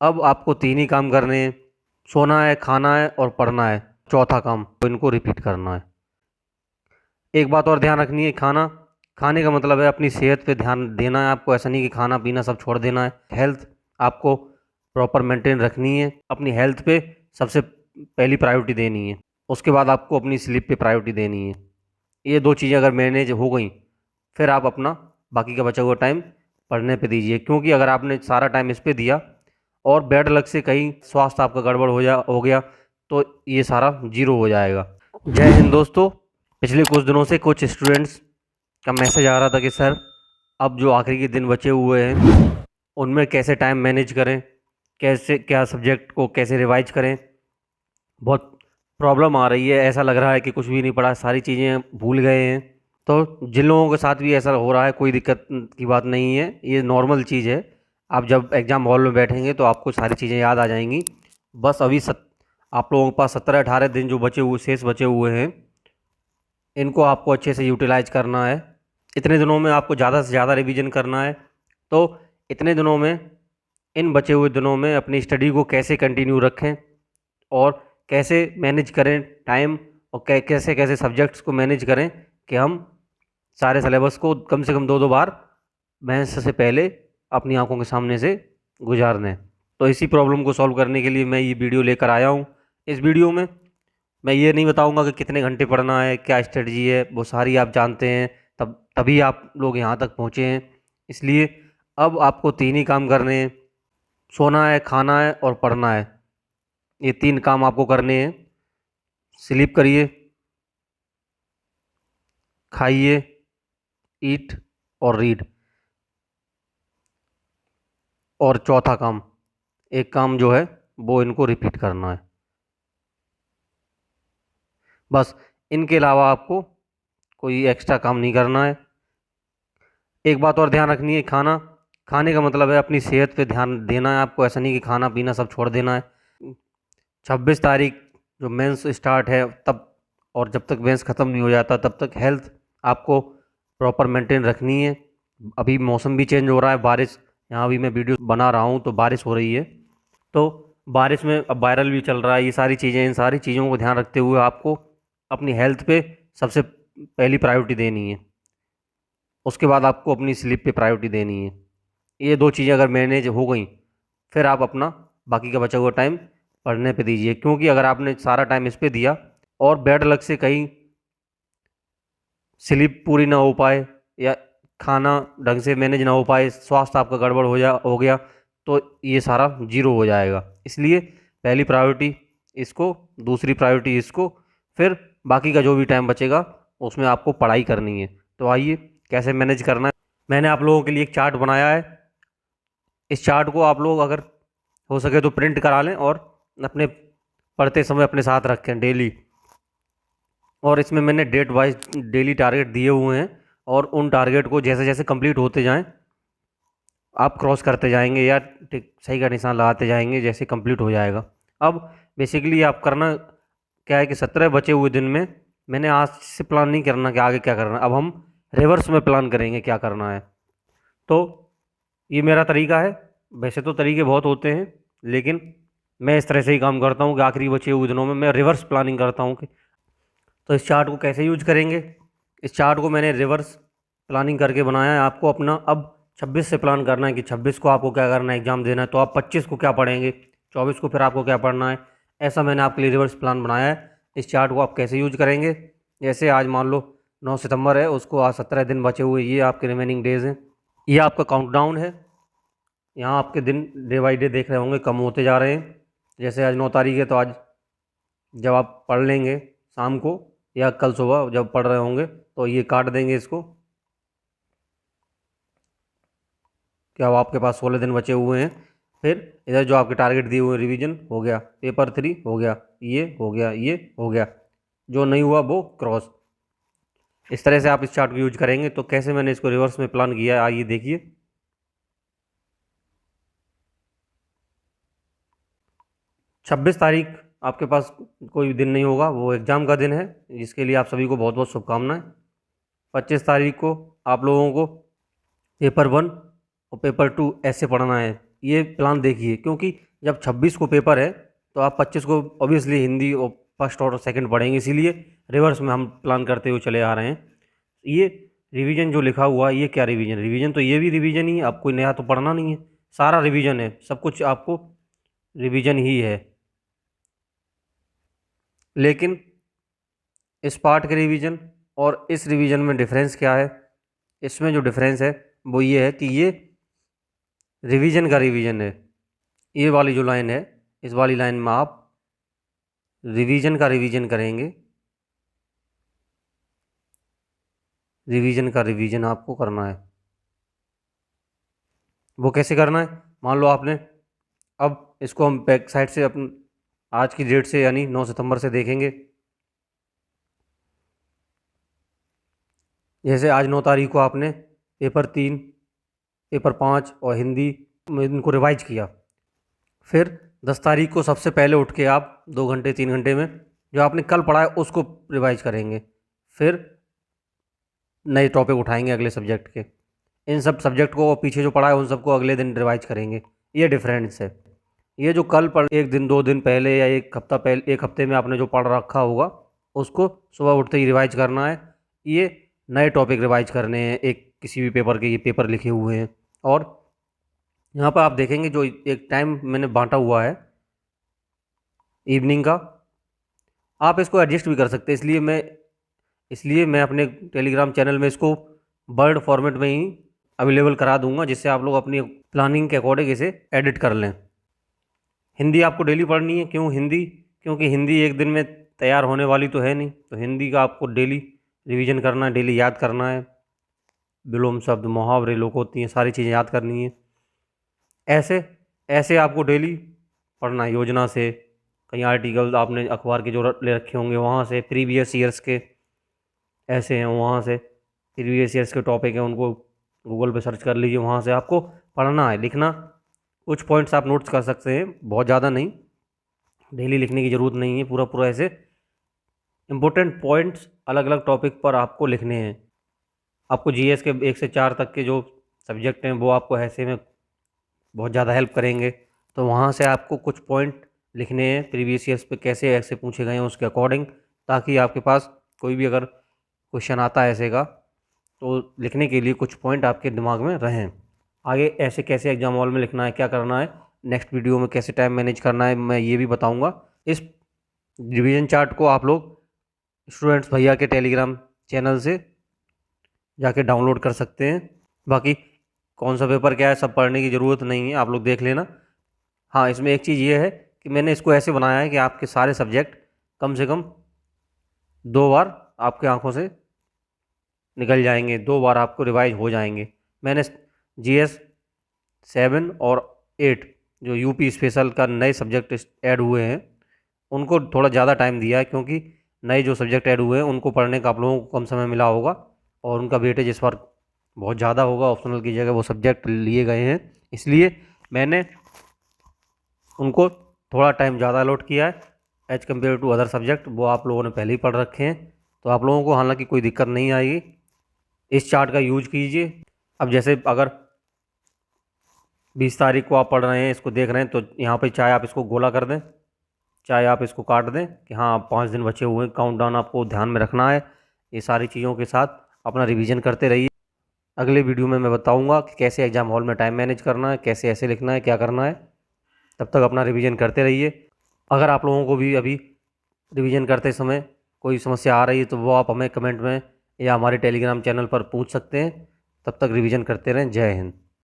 अब आपको तीन ही काम करने हैं। सोना है, खाना है और पढ़ना है। चौथा काम तो इनको रिपीट करना है। एक बात और ध्यान रखनी है, खाने का मतलब है अपनी सेहत पे ध्यान देना है आपको। ऐसा नहीं कि खाना पीना सब छोड़ देना है। हेल्थ आपको प्रॉपर मेंटेन रखनी है। अपनी हेल्थ पे सबसे पहली प्रायोरिटी देनी है। उसके बाद आपको अपनी स्लीप पे प्रायोरिटी देनी है। ये दो चीज़ें अगर मैनेज हो गई, फिर आप अपना बाकी का बचा हुआ टाइम पढ़ने पे दीजिए। क्योंकि अगर आपने सारा टाइम इस पे दिया और बैड लक से कहीं स्वास्थ्य आपका गड़बड़ हो गया तो ये सारा जीरो हो जाएगा। जय हिंद दोस्तों। पिछले कुछ दिनों से कुछ स्टूडेंट्स का मैसेज आ रहा था कि सर अब जो आखिरी के दिन बचे हुए हैं उनमें कैसे टाइम मैनेज करें, कैसे क्या सब्जेक्ट को कैसे रिवाइज करें। बहुत प्रॉब्लम आ रही है, ऐसा लग रहा है कि कुछ भी नहीं पढ़ा, सारी चीज़ें भूल गए हैं। तो जिन लोगों के साथ भी ऐसा हो रहा है, कोई दिक्कत की बात नहीं है, ये नॉर्मल चीज़ है। आप जब एग्ज़ाम हॉल में बैठेंगे तो आपको सारी चीज़ें याद आ जाएंगी। बस अभी आप लोगों के पास 17-18 दिन जो शेष बचे हुए हैं, इनको आपको अच्छे से यूटिलाइज करना है। इतने दिनों में आपको ज़्यादा से ज़्यादा रिवीजन करना है। तो इतने दिनों में, इन बचे हुए दिनों में अपनी स्टडी को कैसे कंटिन्यू रखें और कैसे मैनेज करें टाइम, और कैसे कैसे सब्जेक्ट्स को मैनेज करें कि हम सारे सिलेबस को कम से कम दो दो बार मेंस से पहले अपनी आंखों के सामने से गुजार दें। तो इसी प्रॉब्लम को सॉल्व करने के लिए मैं ये वीडियो लेकर आया हूँ। इस वीडियो में मैं ये नहीं बताऊंगा कि कितने घंटे पढ़ना है, क्या स्ट्रेटजी है, वो सारी आप जानते हैं, तभी आप लोग यहाँ तक पहुँचे हैं। इसलिए अब आपको तीन ही काम करने हैं। सोना है, खाना है और पढ़ना है। ये तीन काम आपको करने हैं। स्लीप करिए, खाइए, ईट और रीड। और चौथा काम, एक काम जो है वो इनको रिपीट करना है। बस इनके अलावा आपको कोई एक्स्ट्रा काम नहीं करना है। एक बात और ध्यान रखनी है, खाने का मतलब है अपनी सेहत पे ध्यान देना है आपको। ऐसा नहीं कि खाना पीना सब छोड़ देना है। 26 तारीख जो मेंस स्टार्ट है तब, और जब तक मेंस ख़त्म नहीं हो जाता तब तक हेल्थ आपको प्रॉपर मेंटेन रखनी है। अभी मौसम भी चेंज हो रहा है, बारिश, यहाँ भी मैं वीडियो बना रहा हूँ तो बारिश हो रही है। तो बारिश में अब वायरल भी चल रहा है, ये सारी चीज़ें, इन सारी चीज़ों को ध्यान रखते हुए आपको अपनी हेल्थ पे सबसे पहली प्रायोरिटी देनी है। उसके बाद आपको अपनी स्लीप पे प्रायोरिटी देनी है। ये दो चीज़ें अगर मैनेज हो गई, फिर आप अपना बाकी का बचा हुआ टाइम पढ़ने पे दीजिए। क्योंकि अगर आपने सारा टाइम इस पे दिया और बैड लक से कहीं स्लीप पूरी ना हो पाए या खाना ढंग से मैनेज ना हो पाए, स्वास्थ्य आपका गड़बड़ हो गया तो ये सारा जीरो हो जाएगा। इसलिए पहली प्रायोरिटी इसको, दूसरी प्रायोरिटी इसको, फिर बाकी का जो भी टाइम बचेगा उसमें आपको पढ़ाई करनी है। तो आइए कैसे मैनेज करना है। मैंने आप लोगों के लिए एक चार्ट बनाया है। इस चार्ट को आप लोग अगर हो सके तो प्रिंट करा लें और अपने पढ़ते समय अपने साथ रखें डेली। और इसमें मैंने डेट वाइज डेली टारगेट दिए हुए हैं, और उन टारगेट को जैसे जैसे कंप्लीट होते जाएं आप क्रॉस करते जाएंगे या टिक सही का निशान लगाते जाएंगे जैसे कंप्लीट हो जाएगा। अब बेसिकली आप करना क्या है कि 17 बचे हुए दिन में मैंने आज से प्लान नहीं करना कि आगे क्या करना है, अब हम रिवर्स में प्लान करेंगे क्या करना है। तो ये मेरा तरीका है। वैसे तो तरीके बहुत होते हैं, लेकिन मैं इस तरह से ही काम करता हूँ कि आखिरी बचे हुए दिनों में मैं रिवर्स प्लानिंग करता हूँ कि तो इस चार्ट को कैसे यूज करेंगे। इस चार्ट को मैंने रिवर्स प्लानिंग करके बनाया है। आपको अपना अब 26 से प्लान करना है कि 26 को आपको क्या करना है, एग्ज़ाम देना है, तो आप 25 को क्या पढ़ेंगे, 24 को फिर आपको क्या पढ़ना है। ऐसा मैंने आपके लिए रिवर्स प्लान बनाया है। इस चार्ट को आप कैसे यूज करेंगे, जैसे आज मान लो 9 सितंबर है, उसको आज 17 दिन बचे हुए, ये आपके रिमेनिंग डेज हैं, ये आपका काउंटडाउन है। यहाँ आपके दिन डे बाई डे देख रहे होंगे कम होते जा रहे हैं। जैसे आज 9 तारीख है, तो आज जब आप पढ़ लेंगे शाम को या कल सुबह जब पढ़ रहे होंगे तो ये काट देंगे इसको, क्या अब आपके पास 16 दिन बचे हुए हैं। फिर इधर जो आपके टारगेट दिए हुए रिवीजन हो गया, पेपर 3 हो गया, ये हो गया, ये हो गया, जो नहीं हुआ वो क्रॉस। इस तरह से आप इस चार्ट को यूज करेंगे। तो कैसे मैंने इसको रिवर्स में प्लान किया है आइए देखिए। 26 तारीख आपके पास कोई दिन नहीं होगा, वो एग्ज़ाम का दिन है, जिसके लिए आप सभी को बहुत बहुत शुभकामनाएं। 25 तारीख को आप लोगों को पेपर 1 और पेपर 2 ऐसे पढ़ना है। ये प्लान देखिए, क्योंकि जब 26 को पेपर है तो आप 25 को ऑब्वियसली हिंदी और फर्स्ट और सेकंड पढ़ेंगे, इसीलिए रिवर्स में हम प्लान करते हुए चले आ रहे हैं। ये रिवीजन जो लिखा हुआ है, ये क्या रिवीजन, रिवीजन तो ये भी रिवीजन ही है, अब कोई नया तो पढ़ना नहीं है, सारा रिवीजन है, सब कुछ आपको रिवीजन ही है। लेकिन इस पार्ट के रिवीजन और इस रिवीजन में डिफरेंस क्या है? इसमें जो डिफरेंस है वो ये है कि ये रिवीजन का रिवीजन है। ये वाली जो लाइन है, इस वाली लाइन में आप रिवीजन का रिवीजन करेंगे, रिवीजन का रिवीजन आपको करना है। वो कैसे करना है? मान लो आपने, अब इसको हम बैक साइड से अपन आज की डेट से यानी 9 सितंबर से देखेंगे। जैसे आज 9 तारीख को आपने पेपर 3, पेपर 5 और हिंदी में इनको रिवाइज किया। फिर 10 तारीख को सबसे पहले उठ के आप 2 घंटे 3 घंटे में जो आपने कल पढ़ा है उसको रिवाइज करेंगे। फिर नए टॉपिक उठाएंगे अगले सब्जेक्ट के, इन सब सब्जेक्ट को पीछे जो पढ़ा है उन सबको अगले दिन रिवाइज करेंगे। ये डिफरेंस है। ये जो कल पढ़ 1 दिन 2 दिन पहले या 1 हफ्ता पहले, 1 हफ्ते में आपने जो पढ़ रखा होगा उसको सुबह उठते ही रिवाइज करना है। ये नए टॉपिक रिवाइज करने हैं, एक किसी भी पेपर के ये पेपर लिखे हुए हैं। और यहाँ पर आप देखेंगे जो एक टाइम मैंने बांटा हुआ है इवनिंग का, आप इसको एडजस्ट भी कर सकते हैं। इसलिए मैं अपने टेलीग्राम चैनल में इसको वर्ड फॉर्मेट में ही अवेलेबल करा दूंगा, जिससे आप लोग अपनी प्लानिंग के अकॉर्डिंग इसे एडिट कर लें। हिंदी आपको डेली पढ़नी है। क्यों हिंदी? क्योंकि हिंदी एक दिन में तैयार होने वाली तो है नहीं, तो हिंदी का आपको डेली रिवीजन करना है, डेली याद करना है। विलोम शब्द, मुहावरे, लोकोक्ति, हैं सारी चीज़ें याद करनी है। ऐसे ऐसे आपको डेली पढ़ना है योजना से। कहीं आर्टिकल आपने अखबार के जो ले रखे होंगे वहाँ से, प्रीवियस ईयर्स के ऐसे हैं वहाँ से, प्रीवियस ईयर्स के टॉपिक हैं उनको गूगल पे सर्च कर लीजिए, वहाँ से आपको पढ़ना है, लिखना। कुछ पॉइंट्स आप नोट्स कर सकते हैं, बहुत ज़्यादा नहीं, डेली लिखने की ज़रूरत नहीं है। पूरा पूरा ऐसे इम्पोर्टेंट पॉइंट्स अलग अलग टॉपिक पर आपको लिखने हैं। आपको जीएस के 1 से 4 तक के जो सब्जेक्ट हैं वो आपको ऐसे में बहुत ज़्यादा हेल्प करेंगे। तो वहाँ से आपको कुछ पॉइंट लिखने हैं प्रीवियस ईयर्स पे कैसे ऐसे पूछे गए हैं उसके अकॉर्डिंग, ताकि आपके पास कोई भी अगर क्वेश्चन आता है ऐसे का तो लिखने के लिए कुछ पॉइंट आपके दिमाग में रहें। आगे ऐसे कैसे एग्जाम हॉल में लिखना है, क्या करना है, नेक्स्ट वीडियो में कैसे टाइम मैनेज करना है, मैं ये भी बताऊंगा। इस रिवीजन चार्ट को आप लोग स्टूडेंट्स भैया के टेलीग्राम चैनल से जाके डाउनलोड कर सकते हैं। बाकी कौन सा पेपर क्या है सब पढ़ने की ज़रूरत नहीं है, आप लोग देख लेना। हाँ, इसमें एक चीज़ ये है कि मैंने इसको ऐसे बनाया है कि आपके सारे सब्जेक्ट कम से कम 2 बार आपके आंखों से निकल जाएंगे, 2 बार आपको रिवाइज हो जाएंगे। मैंने जीएस 7 और 8 जो यूपी स्पेशल का नए सब्जेक्ट ऐड हुए हैं उनको थोड़ा ज़्यादा टाइम दिया है, क्योंकि नए जो सब्जेक्ट ऐड हुए हैं उनको पढ़ने का आप लोगों को कम समय मिला होगा और उनका वेटेज इस बार बहुत ज़्यादा होगा। ऑप्शनल की जगह वो सब्जेक्ट लिए गए हैं, इसलिए मैंने उनको थोड़ा टाइम ज़्यादा अलॉट किया है as compare to other subject. वो आप लोगों ने पहले ही पढ़ रखे हैं, तो आप लोगों को हालांकि कोई दिक्कत नहीं आएगी। इस चार्ट का यूज कीजिए। अब जैसे अगर 20 तारीख को आप पढ़ रहे हैं, इसको देख रहे हैं, तो यहाँ पे चाहे आप इसको गोला कर दें, चाहे आप इसको काट दें कि हाँ 5 दिन बचे हुए हैं, काउंटडाउन आपको ध्यान में रखना है। ये सारी चीज़ों के साथ अपना रिवीजन करते रहिए। अगले वीडियो में मैं बताऊँगा कि कैसे एग्ज़ाम हॉल में टाइम मैनेज करना है, कैसे ऐसे लिखना है, क्या करना है। तब तक अपना रिवीजन करते रहिए। अगर आप लोगों को भी अभी रिवीजन करते समय कोई समस्या आ रही है तो वो आप हमें कमेंट में या हमारे टेलीग्राम चैनल पर पूछ सकते हैं। तब तक रिवीजन करते रहें। जय हिंद।